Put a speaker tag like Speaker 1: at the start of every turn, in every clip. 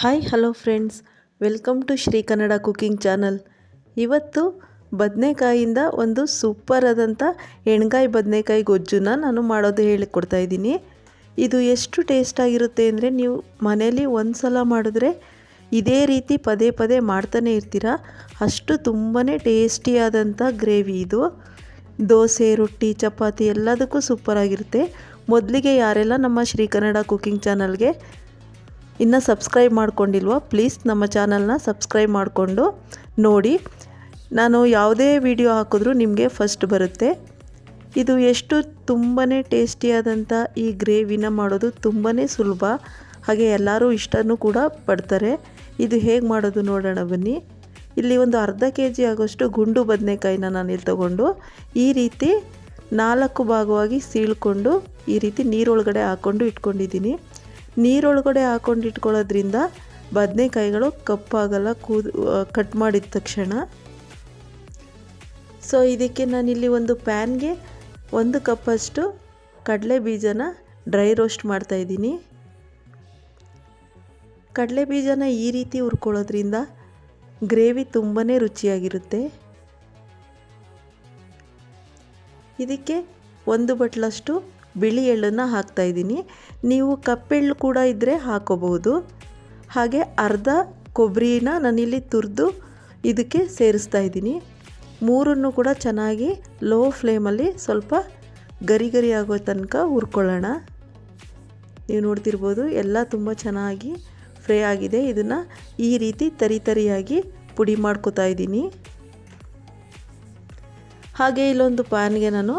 Speaker 1: Hi hello friends, welcome to Shri Kannada cooking channel. ಇವತ್ತು ಬದನೆಕಾಯಿಂದ ಒಂದು ಸೂಪರ್ ಆದಂಥ ಎಣ್ಗಾಯಿ ಬದನೆಕಾಯಿ ಗೊಜ್ಜುನ ನಾನು ಮಾಡೋದು ಹೇಳಿಕೊಡ್ತಾ ಇದ್ದೀನಿ. ಇದು ಎಷ್ಟು ಟೇಸ್ಟಾಗಿರುತ್ತೆ ಅಂದರೆ ನೀವು ಮನೇಲಿ ಒಂದು ಸಲ ಮಾಡಿದ್ರೆ ಇದೇ ರೀತಿ ಪದೇ ಪದೇ ಮಾಡ್ತಾನೆ ಇರ್ತೀರ. ಅಷ್ಟು ತುಂಬಾ ಟೇಸ್ಟಿಯಾದಂಥ ಗ್ರೇವಿ ಇದು. ದೋಸೆ, ರೊಟ್ಟಿ, ಚಪಾತಿ ಎಲ್ಲದಕ್ಕೂ ಸೂಪರಾಗಿರುತ್ತೆ. ಮೊದಲಿಗೆ ಯಾರೆಲ್ಲ ನಮ್ಮ ಶ್ರೀ ಕನ್ನಡ ಕುಕಿಂಗ್ ಚಾನಲ್ಗೆ ಇನ್ನು ಸಬ್ಸ್ಕ್ರೈಬ್ ಮಾಡ್ಕೊಂಡಿಲ್ವೋ ಪ್ಲೀಸ್ ನಮ್ಮ ಚಾನಲ್ನ ಸಬ್ಸ್ಕ್ರೈಬ್ ಮಾಡಿಕೊಂಡು ನೋಡಿ. ನಾನು ಯಾವುದೇ ವಿಡಿಯೋ ಹಾಕಿದ್ರೂ ನಿಮಗೆ ಫಸ್ಟ್ ಬರುತ್ತೆ. ಇದು ಎಷ್ಟು ತುಂಬಾ ಟೇಸ್ಟಿಯಾದಂಥ ಈ ಗ್ರೇವಿನ ಮಾಡೋದು ತುಂಬಾ ಸುಲಭ, ಹಾಗೆ ಎಲ್ಲರೂ ಇಷ್ಟನೂ ಕೂಡ ಪಡ್ತಾರೆ. ಇದು ಹೇಗೆ ಮಾಡೋದು ನೋಡೋಣ ಬನ್ನಿ. ಇಲ್ಲಿ ಒಂದು ಅರ್ಧ ಕೆಜಿ ಆಗೋಷ್ಟು ಗುಂಡು ಬದನೆಕಾಯಿನ ನಾನಿಲ್ಲಿ ತಗೊಂಡು ಈ ರೀತಿ 4 ಭಾಗವಾಗಿ ಸೀಳ್ಕೊಂಡು ಈ ರೀತಿ ನೀರೊಳಗಡೆ ಹಾಕ್ಕೊಂಡು ಇಟ್ಕೊಂಡಿದ್ದೀನಿ. ನೀರೊಳಗಡೆ ಹಾಕ್ಕೊಂಡು ಇಟ್ಕೊಳ್ಳೋದ್ರಿಂದ ಬದನೆಕಾಯಿಗಳು ಕಪ್ಪಾಗಲ್ಲ ಕಟ್ ಮಾಡಿದ ತಕ್ಷಣ. ಸೊ ಇದಕ್ಕೆ ನಾನಿಲ್ಲಿ ಒಂದು ಪ್ಯಾನ್ಗೆ 1 ಕಪ್ಪಷ್ಟು ಕಡಲೆ ಬೀಜನ ಡ್ರೈ ರೋಸ್ಟ್ ಮಾಡ್ತಾಯಿದ್ದೀನಿ. ಕಡಲೆ ಬೀಜನ ಈ ರೀತಿ ಹುರ್ಕೊಳ್ಳೋದ್ರಿಂದ ಗ್ರೇವಿ ತುಂಬಾ ರುಚಿಯಾಗಿರುತ್ತೆ. ಇದಕ್ಕೆ 1 ಬಟ್ಲಷ್ಟು ಬಿಳಿ ಎಳ್ಳನ್ನು ಹಾಕ್ತಾಯಿದ್ದೀನಿ. ನೀವು ಕಪ್ಪೆಳ್ಳು ಕೂಡ ಇದ್ದರೆ ಹಾಕೋಬಹುದು. ಹಾಗೆ ಅರ್ಧ ಕೊಬ್ಬರಿನ ನಾನಿಲ್ಲಿ ತುರಿದು ಇದಕ್ಕೆ ಸೇರಿಸ್ತಾ ಇದ್ದೀನಿ. ಮೂರನ್ನು ಕೂಡ ಚೆನ್ನಾಗಿ ಲೋ ಫ್ಲೇಮಲ್ಲಿ ಸ್ವಲ್ಪ ಗರಿ ಗರಿ ಆಗೋ ತನಕ ಹುರ್ಕೊಳ್ಳೋಣ. ನೀವು ನೋಡ್ತಿರ್ಬೋದು ಎಲ್ಲ ತುಂಬ ಚೆನ್ನಾಗಿ ಫ್ರೈ ಆಗಿದೆ. ಇದನ್ನು ಈ ರೀತಿ ತರಿಯಾಗಿ ಪುಡಿ ಮಾಡ್ಕೊತಾ ಇದ್ದೀನಿ. ಹಾಗೆ ಇಲ್ಲೊಂದು ಪ್ಯಾನ್ಗೆ ನಾನು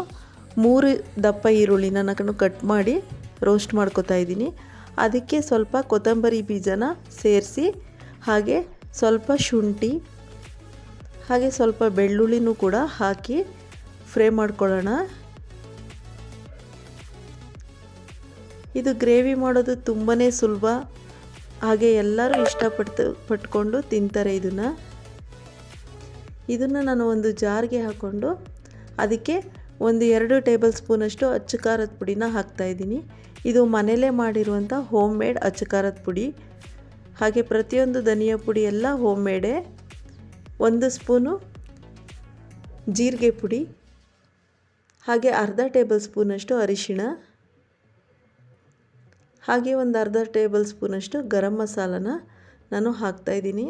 Speaker 1: 3 ದಪ್ಪ ಈರುಳ್ಳಿನ ನಾನು ಕಟ್ ಮಾಡಿ ರೋಸ್ಟ್ ಮಾಡ್ಕೊತಾ ಇದ್ದೀನಿ. ಅದಕ್ಕೆ ಸ್ವಲ್ಪ ಕೊತ್ತಂಬರಿ ಬೀಜನ ಸೇರಿಸಿ, ಹಾಗೆ ಸ್ವಲ್ಪ ಶುಂಠಿ, ಹಾಗೆ ಸ್ವಲ್ಪ ಬೆಳ್ಳುಳ್ಳಿನೂ ಕೂಡ ಹಾಕಿ ಫ್ರೈ ಮಾಡ್ಕೊಳ್ಳೋಣ. ಇದು ಗ್ರೇವಿ ಮಾಡೋದು ತುಂಬಾ ಸುಲಭ, ಹಾಗೆ ಎಲ್ಲರೂ ಪಟ್ಕೊಂಡು ತಿಂತಾರೆ. ಇದನ್ನು ನಾನು ಒಂದು ಜಾರ್ಗೆ ಹಾಕ್ಕೊಂಡು ಅದಕ್ಕೆ 1-2 ಟೇಬಲ್ ಸ್ಪೂನಷ್ಟು ಅಚ್ಚ ಖಾರದ ಪುಡಿನ ಹಾಕ್ತಾಯಿದ್ದೀನಿ. ಇದು ಮನೇಲೇ ಮಾಡಿರುವಂಥ ಹೋಮ್ ಮೇಡ್ ಅಚ್ಚ ಖಾರದ ಪುಡಿ. ಹಾಗೆ ಪ್ರತಿಯೊಂದು ಧನಿಯಾ ಪುಡಿ ಎಲ್ಲ ಹೋಮ್ ಮೇಡೇ. 1 ಸ್ಪೂನು ಜೀರಿಗೆ ಪುಡಿ, ಹಾಗೆ ಅರ್ಧ ಟೇಬಲ್ ಸ್ಪೂನಷ್ಟು ಅರಿಶಿಣ, ಹಾಗೆ ಒಂದು ಅರ್ಧ ಟೇಬಲ್ ಸ್ಪೂನಷ್ಟು ಗರಂ ಮಸಾಲನ ನಾನು ಹಾಕ್ತಾಯಿದ್ದೀನಿ.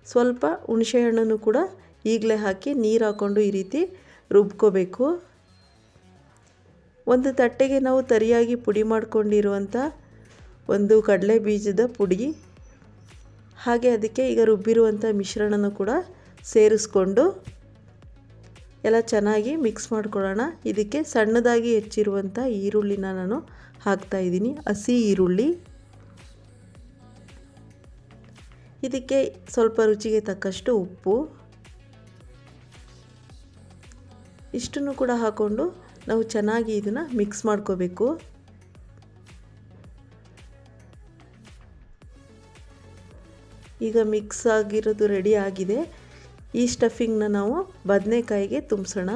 Speaker 1: ಸ್ವಲ್ಪ ಹುಣಸೆಹಣ್ಣನ್ನು ಕೂಡ ಈಗಲೇ ಹಾಕಿ ನೀರು ಹಾಕ್ಕೊಂಡು ಈ ರೀತಿ ರುಬ್ಕೋಬೇಕು. ಒಂದು ತಟ್ಟೆಗೆ ನಾವು ತರಿಯಾಗಿ ಪುಡಿ ಮಾಡ್ಕೊಂಡಿರುವಂಥ ಒಂದು ಕಡಲೆ ಬೀಜದ ಪುಡಿ, ಹಾಗೆ ಅದಕ್ಕೆ ಈಗ ರುಬ್ಬಿರುವಂಥ ಮಿಶ್ರಣನೂ ಕೂಡ ಸೇರಿಸ್ಕೊಂಡು ಎಲ್ಲ ಚೆನ್ನಾಗಿ ಮಿಕ್ಸ್ ಮಾಡ್ಕೊಳ್ಳೋಣ. ಇದಕ್ಕೆ ಸಣ್ಣದಾಗಿ ಹೆಚ್ಚಿರುವಂಥ ಈರುಳ್ಳಿನ ನಾನು ಹಾಕ್ತಾಯಿದ್ದೀನಿ, ಹಸಿ ಈರುಳ್ಳಿ. ಇದಕ್ಕೆ ಸ್ವಲ್ಪ ರುಚಿಗೆ ತಕ್ಕಷ್ಟು ಉಪ್ಪು, ಇಷ್ಟನ್ನು ಕೂಡ ಹಾಕ್ಕೊಂಡು ನಾವು ಚೆನ್ನಾಗಿ ಇದನ್ನು ಮಿಕ್ಸ್ ಮಾಡ್ಕೋಬೇಕು. ಈಗ ಮಿಕ್ಸ್ ಆಗಿರೋದು ರೆಡಿ ಆಗಿದೆ. ಈ ಸ್ಟಫಿಂಗ್ನ ನಾವು ಬದನೆಕಾಯಿಗೆ ತುಂಬಿಸೋಣ.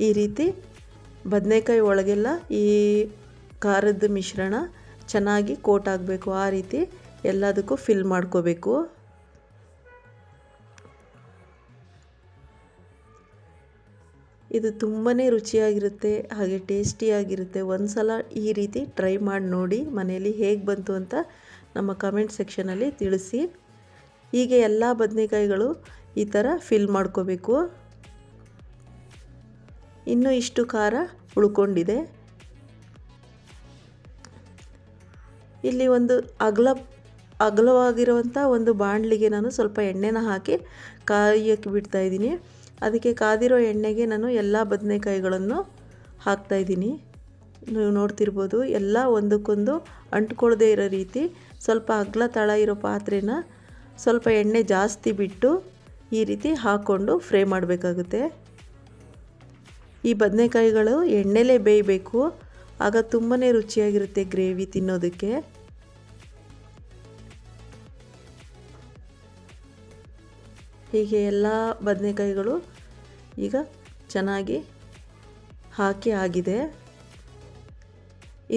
Speaker 1: ಈ ರೀತಿ ಬದನೆಕಾಯಿ ಒಳಗೆಲ್ಲ ಈ ಖಾರದ ಮಿಶ್ರಣ ಚೆನ್ನಾಗಿ ಕೋಟ್ ಆಗಬೇಕು. ಆ ರೀತಿ ಎಲ್ಲದಕ್ಕೂ ಫಿಲ್ ಮಾಡ್ಕೋಬೇಕು. ಇದು ತುಂಬಾ ರುಚಿಯಾಗಿರುತ್ತೆ, ಹಾಗೆ ಟೇಸ್ಟಿಯಾಗಿರುತ್ತೆ. ಒಂದು ಸಲ ಈ ರೀತಿ ಟ್ರೈ ಮಾಡಿ ನೋಡಿ, ಮನೆಯಲ್ಲಿ ಹೇಗೆ ಬಂತು ಅಂತ ನಮ್ಮ ಕಮೆಂಟ್ ಸೆಕ್ಷನಲ್ಲಿ ತಿಳಿಸಿ. ಹೀಗೆ ಎಲ್ಲ ಬದನೆಕಾಯಿಗಳು ಈ ಥರ ಫಿಲ್ ಮಾಡ್ಕೋಬೇಕು. ಇನ್ನೂ ಇಷ್ಟು ಖಾರ ಉಳ್ಕೊಂಡಿದೆ. ಇಲ್ಲಿ ಒಂದು ಅಗಲವಾಗಿರುವಂಥ ಒಂದು ಬಾಣಲಿಗೆ ನಾನು ಸ್ವಲ್ಪ ಎಣ್ಣೆನ ಹಾಕಿ ಕಾಯಕ್ಕೆ ಬಿಡ್ತಾಯಿದ್ದೀನಿ. ಅದಕ್ಕೆ ಕಾದಿರೋ ಎಣ್ಣೆಗೆ ನಾನು ಎಲ್ಲ ಬದನೆಕಾಯಿಗಳನ್ನು ಹಾಕ್ತಾಯಿದ್ದೀನಿ. ನೀವು ನೋಡ್ತಿರ್ಬೋದು, ಎಲ್ಲ ಒಂದಕ್ಕೊಂದು ಅಂಟ್ಕೊಳ್ಳದೆ ಇರೋ ರೀತಿ ಸ್ವಲ್ಪ ಅಗಲ ತಳ ಇರೋ ಪಾತ್ರೆನ ಸ್ವಲ್ಪ ಎಣ್ಣೆ ಜಾಸ್ತಿ ಬಿಟ್ಟು ಈ ರೀತಿ ಹಾಕ್ಕೊಂಡು ಫ್ರೈ ಮಾಡಬೇಕಾಗುತ್ತೆ. ಈ ಬದನೆಕಾಯಿಗಳು ಎಣ್ಣೆಲೇ ಬೇಯಬೇಕು, ಆಗ ತುಂಬಾ ರುಚಿಯಾಗಿರುತ್ತೆ ಗ್ರೇವಿ ತಿನ್ನೋದಕ್ಕೆ. ಹೀಗೆ ಎಲ್ಲ ಬದನೆಕಾಯಿಗಳು ಈಗ ಚೆನ್ನಾಗಿ ಹಾಕಿ ಆಗಿದೆ.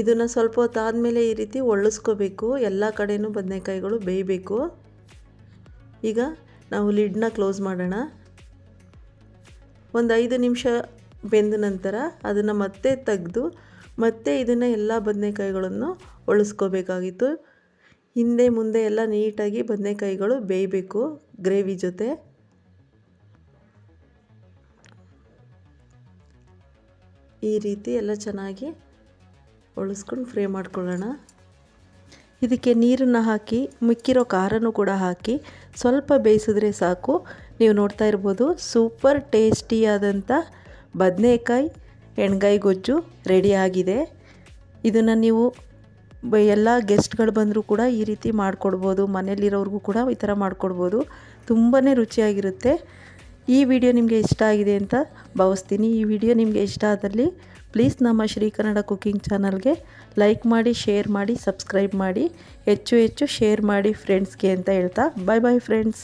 Speaker 1: ಇದನ್ನು ಸ್ವಲ್ಪ ಹೊತ್ತು ಆದಮೇಲೆ ಈ ರೀತಿ ಒಳ್ಳಿಸ್ಕೋಬೇಕು. ಎಲ್ಲ ಕಡೆಯೂ ಬದನೆಕಾಯಿಗಳು ಬೇಯಬೇಕು. ಈಗ ನಾವು ಲಿಡ್ನ ಕ್ಲೋಸ್ ಮಾಡೋಣ. ಒಂದು 5 ನಿಮಿಷ ಬೆಂದ ನಂತರ ಅದನ್ನು ಮತ್ತೆ ತೆಗೆದು ಮತ್ತೆ ಇದನ್ನು ಎಲ್ಲ ಬದನೆಕಾಯಿಗಳನ್ನು ಒಳಿಸ್ಕೋಬೇಕಾಗಿತ್ತು. ಹಿಂದೆ ಮುಂದೆ ಎಲ್ಲ ನೀಟಾಗಿ ಬದನೆಕಾಯಿಗಳು ಬೇಯಬೇಕು ಗ್ರೇವಿ ಜೊತೆ. ಈ ರೀತಿ ಎಲ್ಲ ಚೆನ್ನಾಗಿ ಒಳಿಸ್ಕೊಂಡು ಫ್ರೈ ಮಾಡ್ಕೊಳ್ಳೋಣ. ಇದಕ್ಕೆ ನೀರನ್ನು ಹಾಕಿ ಮಿಕ್ಕಿರೋ ಖಾರನೂ ಕೂಡ ಹಾಕಿ ಸ್ವಲ್ಪ ಬೇಯಿಸಿದ್ರೆ ಸಾಕು. ನೀವು ನೋಡ್ತಾ ಇರ್ಬೋದು ಸೂಪರ್ ಟೇಸ್ಟಿಯಾದಂಥ ಬದನೆಕಾಯಿ ಎಣ್ಗಾಯಿ ಗೊಜ್ಜು ರೆಡಿಯಾಗಿದೆ. ಇದನ್ನು ನೀವು ಎಲ್ಲ ಗೆಸ್ಟ್ಗಳು ಬಂದರೂ ಕೂಡ ಈ ರೀತಿ ಮಾಡಿಕೊಡ್ಬೋದು. ಮನೇಲಿರೋರಿಗೂ ಕೂಡ ಈ ಥರ ಮಾಡಿಕೊಡ್ಬೋದು. ತುಂಬಾ ರುಚಿಯಾಗಿರುತ್ತೆ. ಈ ವಿಡಿಯೋ ನಿಮಗೆ ಇಷ್ಟ ಆಗಿದೆ ಅಂತ ಭಾವಿಸ್ತೀನಿ. ಈ ವಿಡಿಯೋ ನಿಮಗೆ ಇಷ್ಟ ಆದಲ್ಲಿ ಪ್ಲೀಸ್ ನಮ್ಮ ಶ್ರೀ ಕನ್ನಡ ಕುಕಿಂಗ್ ಚಾನಲ್ಗೆ ಲೈಕ್ ಮಾಡಿ, ಶೇರ್ ಮಾಡಿ, ಸಬ್ಸ್ಕ್ರೈಬ್ ಮಾಡಿ, ಹೆಚ್ಚು ಶೇರ್ ಮಾಡಿ ಫ್ರೆಂಡ್ಸ್ಗೆ ಅಂತ ಹೇಳ್ತಾ ಬಾಯ್ ಫ್ರೆಂಡ್ಸ್.